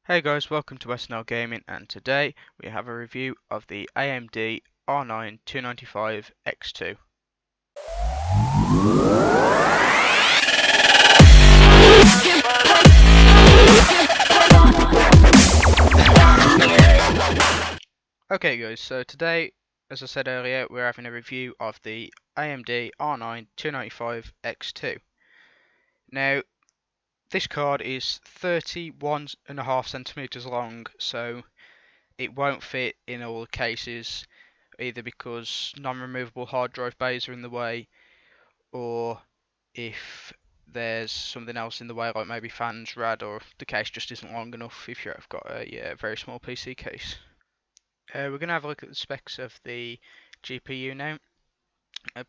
Hey guys, welcome to SNL Gaming, and today we have a review of the AMD R9 295 X2. Okay guys, so today, as I said earlier, we're having a review of the AMD R9 295 X2. Now, this card is 31.5 centimeters long, so it won't fit in all the cases, either because non-removable hard drive bays are in the way, or if there's something else in the way, like maybe fans, rad, or the case just isn't long enough if you've got a very small PC case. We're going to have a look at the specs of the GPU now,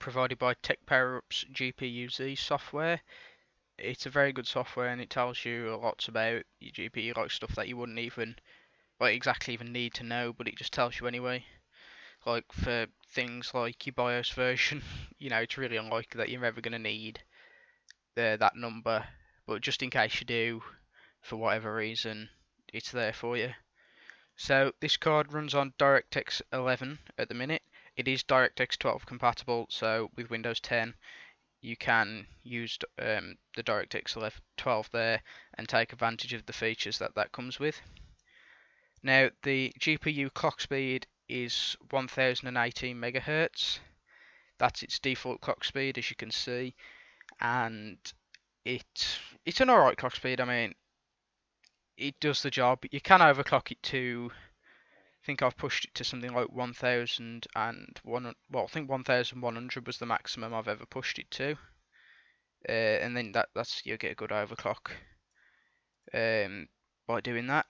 provided by Tech PowerUp's GPU-Z software. It's a very good software and it tells you a lot about your GPU, like stuff that you wouldn't even exactly even need to know, but it just tells you anyway. Like for things like your BIOS version, it's really unlikely that you're ever going to need that number, but just in case you do, for whatever reason, it's there for you. So this card runs on DirectX 11 at the minute. It is DirectX 12 compatible, so with Windows 10 you can use the DirectX 12 there and take advantage of the features that comes with. Now the GPU clock speed is 1018 MHz. That's its default clock speed, as you can see, and it's an alright clock speed. I mean, it does the job. You can overclock it to, I think I've pushed it to something like 1001. Well, I think 1100 was the maximum I've ever pushed it to, and then that's you get a good overclock by doing that.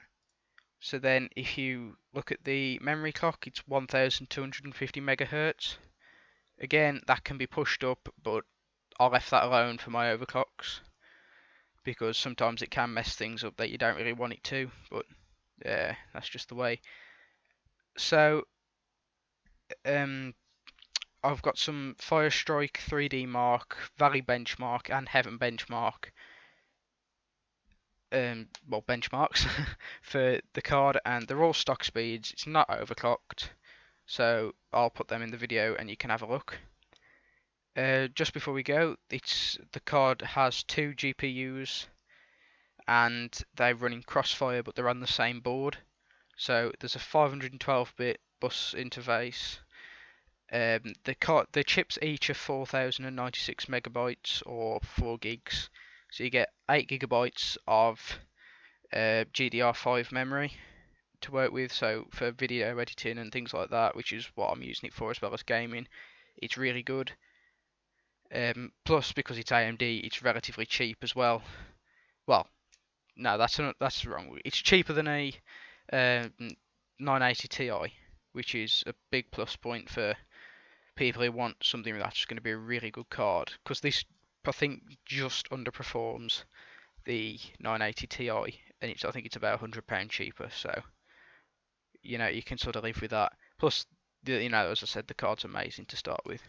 So then, if you look at the memory clock, it's 1250 megahertz. Again, that can be pushed up, but I left that alone for my overclocks, because sometimes it can mess things up that you don't really want it to, but yeah, that's just the way. So, I've got some Firestrike 3D Mark, Valley Benchmark, and Heaven Benchmark, benchmarks for the card, and they're all stock speeds. It's not overclocked, so I'll put them in the video and you can have a look. Just before we go, the card has two GPUs, and they're running Crossfire, but they're on the same board. So there's a 512-bit bus interface. The chips each are 4096 megabytes or 4 gigs. So you get 8 gigabytes of GDR5 memory to work with. So for video editing and things like that, which is what I'm using it for as well as gaming, it's really good. Plus, because it's AMD, it's relatively cheap as well. Well, no, that's wrong. It's cheaper than a 980 Ti, which is a big plus point for people who want something that's going to be a really good card. Because this, I think, just underperforms the 980 Ti, and I think it's about £100 cheaper. So you can sort of live with that. Plus, as I said, the card's amazing to start with.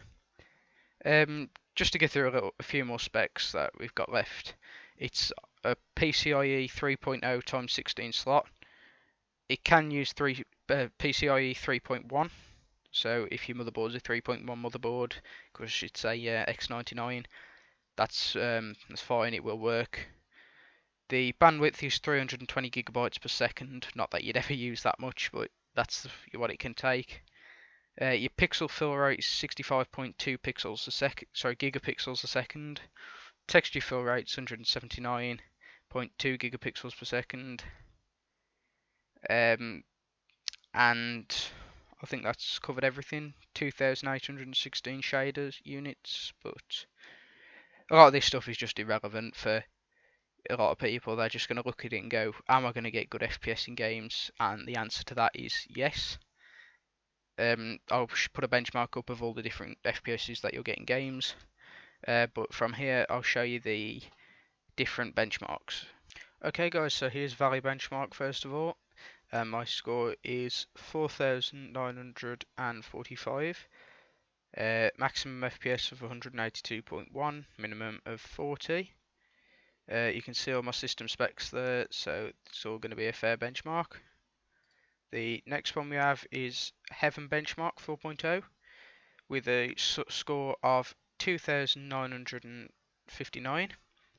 Just to get through a few more specs that we've got left. It's a PCIe 3.0 x 16 slot. It can use PCIe 3.1. So if your motherboard's a 3.1 motherboard, because it's a X99, that's fine. It will work. The bandwidth is 320 gigabytes per second. Not that you'd ever use that much, but that's what it can take. Your pixel fill rate is 65.2 pixels a second. Sorry, gigapixels a second. Texture fill rate is 179.2 gigapixels per second. And I think that's covered everything. 2,816 shaders units, but a lot of this stuff is just irrelevant for a lot of people. They're just going to look at it and go, am I going to get good FPS in games? And the answer to that is yes. I'll put a benchmark up of all the different FPSs that you'll get in games, but from here I'll show you the different benchmarks. Okay guys, so here's Valley Benchmark first of all. My score is 4,945, maximum FPS of 182.1, minimum of 40. You can see all my system specs there, so it's all going to be a fair benchmark. The next one we have is Heaven Benchmark 4.0 with a score of 2,959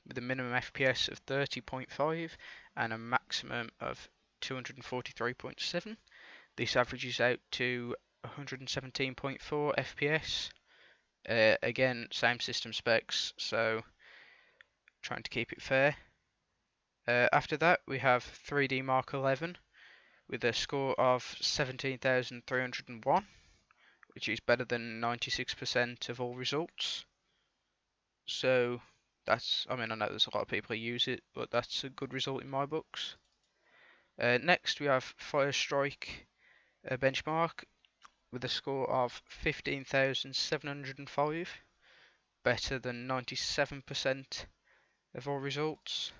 with a minimum FPS of 30.5 and a maximum of 243.7. This averages out to 117.4 FPS. Again, same system specs, so trying to keep it fair. After that, we have 3D Mark 11 with a score of 17,301, which is better than 96% of all results. So I know there's a lot of people who use it, but that's a good result in my books. Next, we have Firestrike benchmark with a score of 15,705, better than 97% of all results.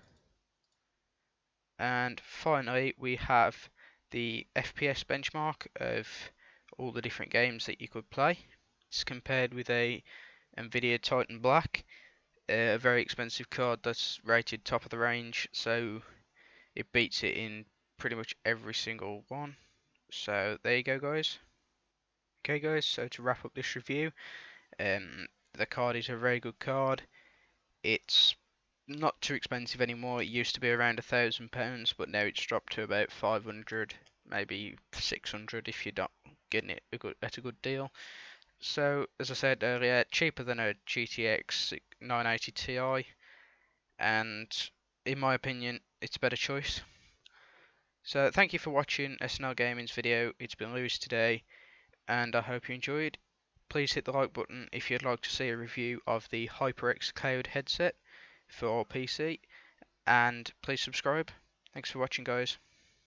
And finally, we have the FPS benchmark of all the different games that you could play. It's compared with a Nvidia Titan Black, a very expensive card that's rated top of the range, so it beats it in pretty much every single one. So there you go, guys. Okay, guys, so to wrap up this review, the card is a very good card. It's not too expensive anymore. It used to be around £1,000, but now it's dropped to about 500, maybe 600 if you're not getting it at a good deal. So, as I said earlier, cheaper than a GTX 980 Ti, and in my opinion, it's a better choice. So, thank you for watching SNL Gaming's video. It's been Lewis today, and I hope you enjoyed. Please hit the like button if you'd like to see a review of the HyperX Cloud headset for PC, and please subscribe. Thanks for watching, guys.